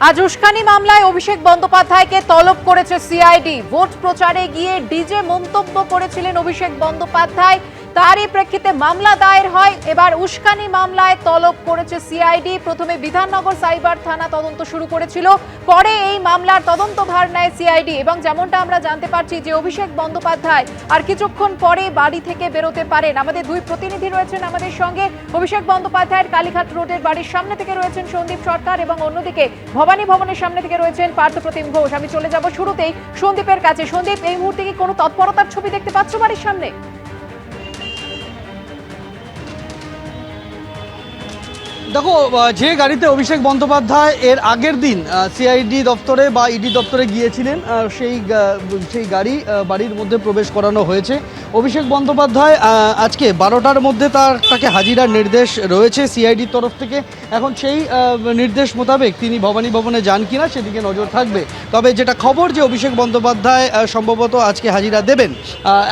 আজ উস্কানি মামলায় অভিষেক বন্দ্যোপাধ্যায়কে তলব করেছে সিআইডি। ভোট প্রচারে গিয়ে ডিজে মন্তব্য করেছিলেন অভিষেক বন্দ্যোপাধ্যায়, তারই প্রেক্ষিতে মামলা দায়ের হয়। এবার উস্কানি মামলায় তলব করেছে সিআইডি। প্রথমে বিধাননগর সাইবার থানা তদন্ত শুরু করেছিল, পরে এই মামলার তদন্তভার নেয় সিআইডি। এবং যেমনটা আমরা জানতে পারছি যে অভিষেক বন্দ্যোপাধ্যায় আর কিছুক্ষণ পরে বাড়ি থেকে বেরোতে পারেন। আমাদের দুই প্রতিনিধি রয়েছেন আমাদের সঙ্গে। অভিষেক বন্দ্যোপাধ্যায়ের কালীঘাট রোডের বাড়ির সামনে থেকে রয়েছেন সন্দীপ সরকার এবং অন্যদিকে ভবানী ভবনের সামনে থেকে রয়েছেন পার্থপ্রতিম ঘোষ। আমি চলে যাব শুরুতেই সন্দীপের কাছে। সন্দীপ, এই মুহূর্তে কি কোনো তৎপরতার ছবি দেখতে পাচ্ছ বাড়ির সামনে? দেখো, যে গাড়িতে অভিষেক বন্দ্যোপাধ্যায় এর আগের দিন সিআইডি দপ্তরে বা ইডি দপ্তরে গিয়েছিলেন, সেই গাড়ি বাড়ির মধ্যে প্রবেশ করানো হয়েছে। অভিষেক বন্দ্যোপাধ্যায় আজকে 12টার মধ্যে তাকে হাজিরার নির্দেশ রয়েছে সিআইডির তরফ থেকে। এখন সেই নির্দেশ মোতাবেক তিনি ভবানী ভবনে যান কিনা সেদিকে নজর থাকবে। তবে যেটা খবর যে অভিষেক বন্দ্যোপাধ্যায় সম্ভবত আজকে হাজিরা দেবেন,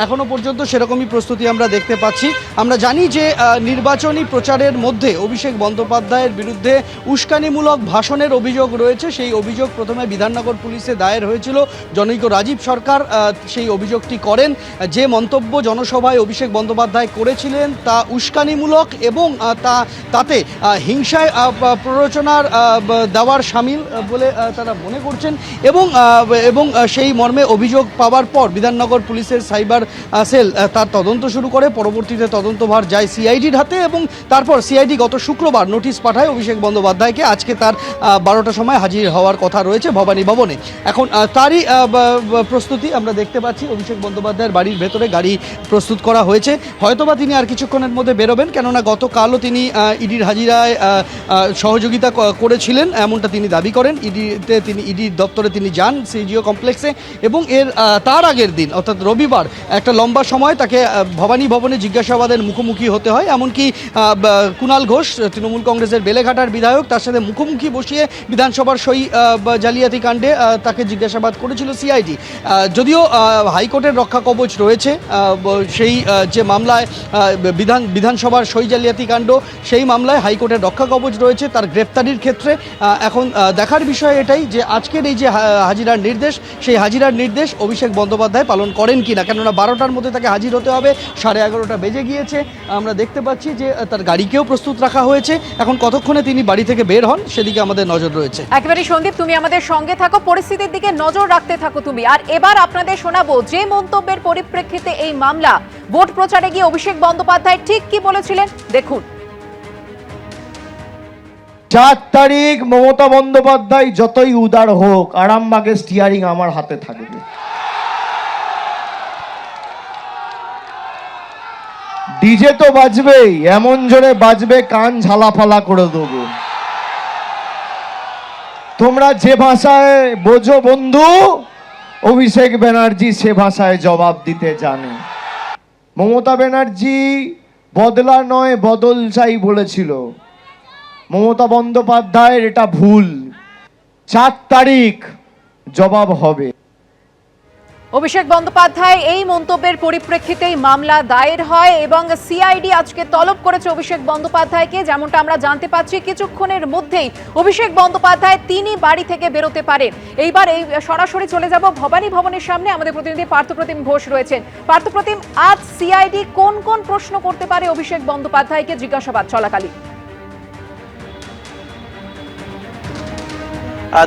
এখনও পর্যন্ত সেরকমই প্রস্তুতি আমরা দেখতে পাচ্ছি। আমরা জানি যে নির্বাচনী প্রচারের মধ্যে অভিষেক বন্দ্যোপাধ্যায়ের বিরুদ্ধে উস্কানিমূলক ভাষণের অভিযোগ রয়েছে। সেই অভিযোগ প্রথমে বিধাননগর পুলিশে দায়ের হয়েছিল। জনৈক রাজীব সরকার সেই অভিযোগটি করেন। যে মন্তব্য জনসভায় অভিষেক বন্দ্যোপাধ্যায় করেছিলেন তা উস্কানিমূলক এবং তাতে হিংসায় প্ররোচনার দেওয়ার সামিল বলে তারা মনে করছেন। এবং সেই মর্মে অভিযোগ পাওয়ার পর বিধাননগর পুলিশের সাইবার সেল তার তদন্ত শুরু করে। পরবর্তীতে তদন্তভার যায় সিআইডির হাতে এবং তারপর সিআইডি গত শুক্রবার নোটিশ পাঠায় অভিষেক বন্দ্যোপাধ্যায়কে। আজকে তার 12টার সময় হাজির হওয়ার কথা রয়েছে ভবানী ভবনে। এখন তারই প্রস্তুতি আমরা দেখতে পাচ্ছি। অভিষেক বন্দ্যোপাধ্যায়ের বাড়ির ভেতরে গাড়ি প্রস্তুত করা হয়েছে। হয়তোবা তিনি আর কিছুক্ষণের মধ্যে বেরোবেন, কেননা গতকালও তিনি ইডির হাজিরায় সহযোগিতা করেছিলেন এমনটা তিনি দাবি করেন। ইডির দপ্তরে তিনি যান সিজিও কমপ্লেক্সে এবং তার আগের দিন অর্থাৎ রবিবার একটা লম্বা সময় তাকে ভবানী ভবনে জিজ্ঞাসাবাদের মুখোমুখি হতে হয়। এমনকি কুণাল ঘোষ, তৃণমূল কংগ্রেসের বেলেঘাটার বিধায়ক, তার সাথে মুখোমুখি বসিয়ে বিধানসভার সই জালিয়াতি কাণ্ডে তাকে জিজ্ঞাসাবাদ করেছিল সিআইডি। যদিও হাইকোর্টের রক্ষা কবচ রয়েছে, সেই যে মামলায় বিধানসভার সই জালিয়াতি কাণ্ড, সেই মামলায় হাইকোর্টের রক্ষা কবচ রয়েছে তার গ্রেপ্তারির ক্ষেত্রে। এখন দেখার বিষয় এটাই যে আজকের এই যে হাজিরার নির্দেশ, সেই হাজিরার নির্দেশ অভিষেক বন্দ্যোপাধ্যায় পালন করেন কিনা, কেননা 12টার মধ্যে তাকে হাজির হতে হবে। 11:30 বেজে গিয়েছে। আমরা দেখতে পাচ্ছি যে তার গাড়িকেও প্রস্তুত রাখা হয়েছে। এখন কতক্ষণে তিনি বাড়ি থেকে বের হন সেদিকে আমাদের নজর রয়েছে। একেবারে সন্দীপ, তুমি আমাদের সঙ্গে থাকো, পরিস্থিতির দিকে নজর রাখতে থাকো তুমি। আর এবার আপনাদের শোনাবো যে মন্তব্যের পরিপ্রেক্ষিতে এই মামলা। ভোট প্রচারে গিয়ে অভিষেক বন্দ্যোপাধ্যায় ঠিক কি বলেছিলেন দেখুন। 4 তারিখ মমতা বন্দ্যোপাধ্যায় যতই উদার হোক, আরামবাগের স্টিয়ারিং আমার হাতে থাকবে। ডিজে তো বাজবেই, এমন জোরে বাজবে কান ঝালাফালা করে দেবো। তোমরা যে ভাষায় বোঝো বন্ধু, অভিষেক ব্যানার্জি সে ভাষায় জবাব দিতে জানে। মমতা ব্যানার্জি বদলা নয় বদল চাই বলেছিল। মমতা বন্দ্যোপাধ্যায়ের এটা ভুল। 4 তারিখ জবাব হবে। অভিষেক বন্দ্যোপাধ্যায় এই মন্তব্যের পরিপ্রেক্ষিতেই মামলা দায়ের হয় এবং সিআইডি আজকে তলব করেছে অভিষেক বন্দ্যোপাধ্যায়কে। যেমনটা আমরা জানতে পাচ্ছি কিছুক্ষণের মধ্যেই অভিষেক বন্দ্যোপাধ্যায় তিনি বাড়ি থেকে বেরোতে পারেন। এইবার এই সরাসরি চলে যাব ভবানী ভবনের সামনে। আমাদের প্রতিনিধি পার্থপ্রতিম ঘোষ রয়েছেন। পার্থপ্রতিম, আজ সিআইডি কোন কোন প্রশ্ন করতে পারে অভিষেক বন্দ্যোপাধ্যায়কে জিজ্ঞাসাবাদ চলাকালীন?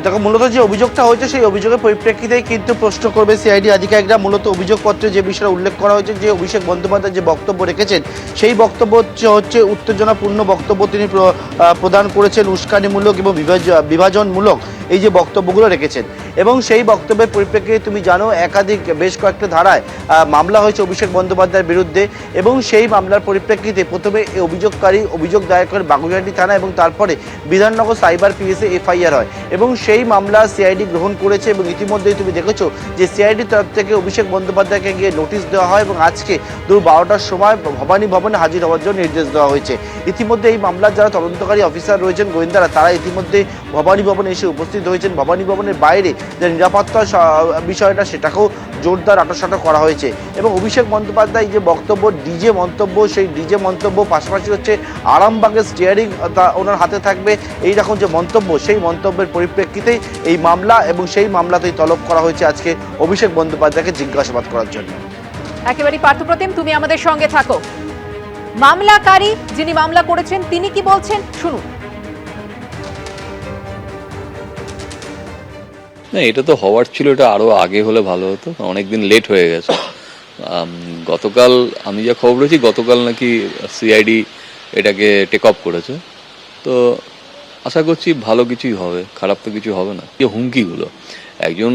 দেখো, মূলত যে অভিযোগটা হয়েছে সেই অভিযোগের পরিপ্রেক্ষিতেই কিন্তু প্রশ্ন করবে সিআইডি আধিকারিকরা। মূলত অভিযোগপত্রে যে বিষয়ে উল্লেখ করা হয়েছে যে অভিষেক বন্দ্যোপাধ্যায় যে বক্তব্য রেখেছেন, সেই বক্তব্য হচ্ছে উত্তেজনাপূর্ণ বক্তব্য তিনি প্রদান করেছেন, উস্কানিমূলক এবং বিভাজনমূলক এই যে বক্তব্যগুলো রেখেছেন। এবং সেই বক্তব্যের পরিপ্রেক্ষিতে তুমি জানো বেশ কয়েকটা ধারায় মামলা হয়েছে অভিষেক বন্দ্যোপাধ্যায়ের বিরুদ্ধে। এবং সেই মামলার পরিপ্রেক্ষিতে প্রথমে অভিযোগকারী অভিযোগ দায়ের করে বাগুইআটি থানা এবং তারপরে বিধাননগর সাইবার পিএসে এফআইআর হয় এবং সেই মামলা সিআইডি গ্রহণ করেছে। এবং ইতিমধ্যেই তুমি দেখেছো যে সিআইডির তরফ থেকে অভিষেক বন্দ্যোপাধ্যায়কে গিয়ে নোটিশ দেওয়া হয় এবং আজকে দুপুর 12টার সময় ভবানী ভবনে হাজির হওয়ার জন্য নির্দেশ দেওয়া হয়েছে। ইতিমধ্যে এই মামলার যারা তদন্তকারী অফিসার রয়েছেন গোয়েন্দারা, তারা ইতিমধ্যে ভবানী ভবনে এসে উপস্থিত উপস্থিত হয়েছেন ভবানী ভবনের বাইরে যে নিরাপত্তা বিষয়টা সেটাকেও জোরদার আঁটাসাঁটা করা হয়েছে। এবং অভিষেক বন্দ্যোপাধ্যায় যে বক্তব্য, ডিজে মন্তব্য, সেই ডিজে মন্তব্য পাশাপাশি হচ্ছে আরামবাগের স্টিয়ারিং ওনার হাতে থাকবে, এই রকম যে মন্তব্য, সেই মন্তব্যের পরিপ্রেক্ষিতেই এই মামলা এবং সেই মামলাতেই তলব করা হয়েছে আজকে অভিষেক বন্দ্যোপাধ্যায়কে জিজ্ঞাসাবাদ করার জন্য। একেবারে পার্থপ্রতিম, তুমি আমাদের সঙ্গে থাকো। মামলাকারী যিনি মামলা করেছেন তিনি কি বলছেন শুনুন। না, এটা তো হওয়ার ছিল, এটা আরও আগে হলে ভালো হতো, অনেকদিন লেট হয়ে গেছে। গতকাল আমি যা খবর পেয়েছি, গতকাল নাকি সিআইডি এটাকে টেক আপ করেছে, তো আশা করছি ভালো কিছুই হবে, খারাপ তো কিছু হবে না। যে হুমকিগুলো একজন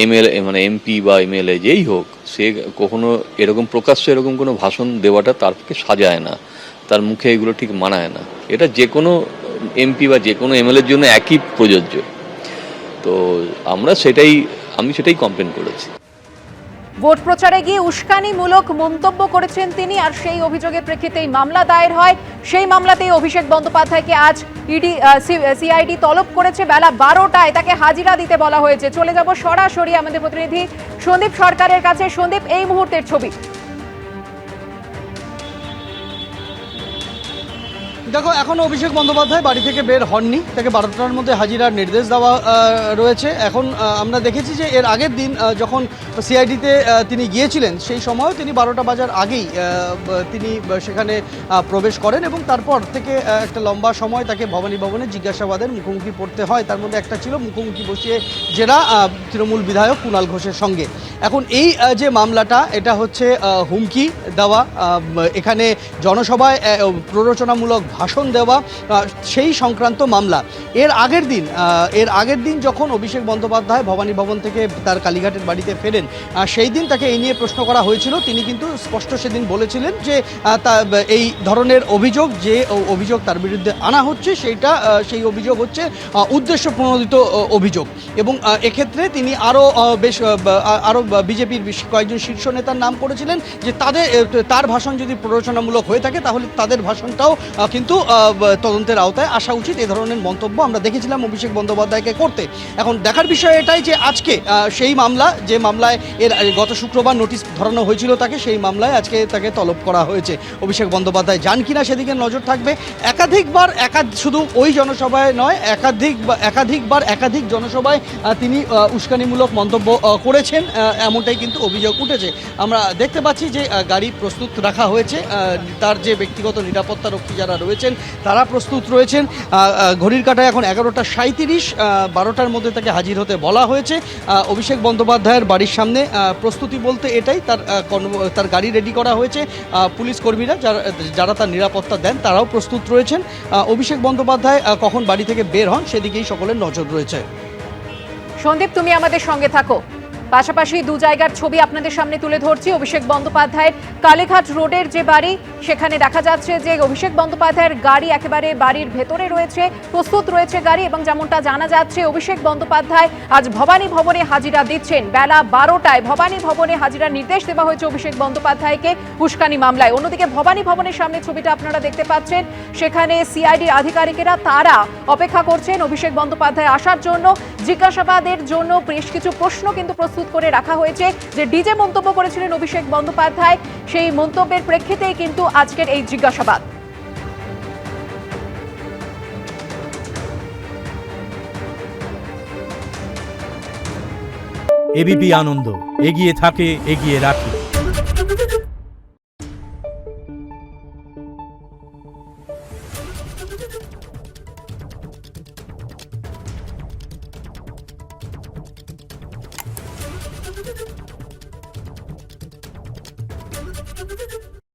এমএলএ মানে এমপি বা এমএলএ যেই হোক, সে কখনো এরকম প্রকাশ্যে এরকম কোনো ভাষণ দেওয়াটা তার পক্ষে সাজায় না, তার মুখে এগুলো ঠিক মানায় না। এটা যে কোনো এমপি বা যে কোনো এমএলএর জন্য একই প্রযোজ্য। তো আমি সেটাই কমপ্লেন করেছি। ভোট প্রচারে গিয়ে উস্কানিমূলক মন্তব্য করেছেন তিনি, আর সেই অভিযোগের প্রেক্ষিতেই মামলা দায়ের হয়। সেই মামলাতেই অভিষেক বন্দ্যোপাধ্যায়কে আজ সিআইডি তলব করেছে। বেলা 12টায় তাকে হাজিরা দিতে বলা হয়েছে। চলে যাব সরাসরি আমাদের প্রতিনিধি সন্দীপ সরকারের কাছে। সন্দীপ, এই মুহূর্তের ছবি। দেখো, এখনো অভিষেক বন্দ্যোপাধ্যায় বাড়ি থেকে বের হননি, তাকে 12টার মধ্যে হাজিরার নির্দেশ দেওয়া রয়েছে। এখন আমরা দেখেছি যে এর আগের দিন যখন সিআইডিতে তিনি গিয়েছিলেন, সেই সময়ও তিনি 12টা বাজার আগেই তিনি সেখানে প্রবেশ করেন এবং তারপর থেকে একটা লম্বা সময় তাকে ভবানী ভবনে জিজ্ঞাসাবাদের মুখোমুখি পড়তে হয়। তার মধ্যে একটা ছিল মুখোমুখি বসিয়ে জেরা তৃণমূল বিধায়ক কুণাল ঘোষের সঙ্গে। এখন এই যে মামলাটা, এটা হচ্ছে হুমকি দেওয়া, এখানে জনসভায় প্ররোচনামূলক ভাষণ দেওয়া, সেই সংক্রান্ত মামলা। এর আগের দিন যখন অভিষেক বন্দ্যোপাধ্যায় ভবানী ভবন থেকে তার কালীঘাটের বাড়িতে ফেরেন, সেই দিন তাকে এই নিয়ে প্রশ্ন করা হয়েছিল। তিনি কিন্তু স্পষ্ট সেদিন বলেছিলেন যে এই ধরনের অভিযোগ তার বিরুদ্ধে আনা হচ্ছে, সেই অভিযোগ হচ্ছে উদ্দেশ্য প্রণোদিত অভিযোগ। এবং এক্ষেত্রে তিনি আরও বিজেপির কয়েকজন শীর্ষ নেতার নাম করেছিলেন যে তার ভাষণ যদি প্ররোচনামূলক হয়ে থাকে তাহলে তাদের ভাষণটাও কিন্তু তদন্তের আওতায় আসা উচিত। এ ধরনের মন্তব্য আমরা দেখেছিলাম অভিষেক বন্দ্যোপাধ্যায়কে করতে। এখন দেখার বিষয় এটাই যে আজকে সেই মামলা, যে মামলায় গত শুক্রবার নোটিশ ধরানো হয়েছিল তাকে, সেই মামলায় আজকে তাকে তলব করা হয়েছে। অভিষেক বন্দ্যোপাধ্যায় যান কিনা সেদিকে নজর থাকবে। শুধু ওই জনসভায় নয়, একাধিক জনসভায় তিনি উস্কানিমূলক মন্তব্য করেছেন, এমনটাই কিন্তু অভিযোগ উঠেছে। আমরা দেখতে পাচ্ছি যে গাড়ি প্রস্তুত রাখা হয়েছে, তার যে ব্যক্তিগত নিরাপত্তা রক্ষী যারা রয়েছেন তারা প্রস্তুত রয়েছেন। ঘড়ির কাঁটায় এখন 11:37, 12টার মধ্যে তাকে হাজির হতে বলা হয়েছে। অভিষেক বন্দ্যোপাধ্যায়ের বাড়ির সামনে প্রস্তুতি বলতে এটাই, তার গাড়ি রেডি করা হয়েছে। পুলিশ কর্মীরা যারা তার নিরাপত্তা দেন তারাও প্রস্তুত রয়েছেন। অভিষেক বন্দ্যোপাধ্যায় কখন বাড়ি থেকে বের হন সেদিকেই সকলের নজর রয়েছে। সন্দীপ, তুমি আমাদের সঙ্গে থাকো। পাশাপাশি দু জায়গার ছবি আপনাদের সামনে তুলে ধরছি। অভিষেক বন্দ্যোপাধ্যায়ের কালীঘাট রোডের যে বাড়ি, সেখানে দেখা যাচ্ছে যে অভিষেক বন্দ্যোপাধ্যায়ের গাড়ি একেবারে বাড়ির ভেতরে রয়েছে, প্রস্তুত রয়েছে গাড়ি। এবং যেমনটা জানা যাচ্ছে, অভিষেক বন্দ্যোপাধ্যায় আজ ভবানী ভবনে হাজিরা দিচ্ছেন। বেলা 12টায় ভবানী ভবনে হাজিরার নির্দেশ দেওয়া হয়েছে অভিষেক বন্দ্যোপাধ্যায়কে উস্কানি মামলায়। অন্যদিকে ভবানী ভবনের সামনে ছবিটা আপনারা দেখতে পাচ্ছেন, সেখানে সিআইডির আধিকারিকেরা তারা অপেক্ষা করছেন অভিষেক বন্দ্যোপাধ্যায় আসার জন্য। জিজ্ঞাসাবাদের জন্য বেশ কিছু প্রশ্ন কিন্তু প্রস্তুত করে রাখা হয়েছে। যে ডিজে মন্তব্য করেছিলেন অভিষেক বন্দ্যোপাধ্যায়, সেই মন্তব্যের প্রেক্ষিতেই কিন্তু আজকের এই জিজ্ঞাসাবাদ। এবিপি আনন্দ, এগিয়ে থাকে, এগিয়ে রাখে।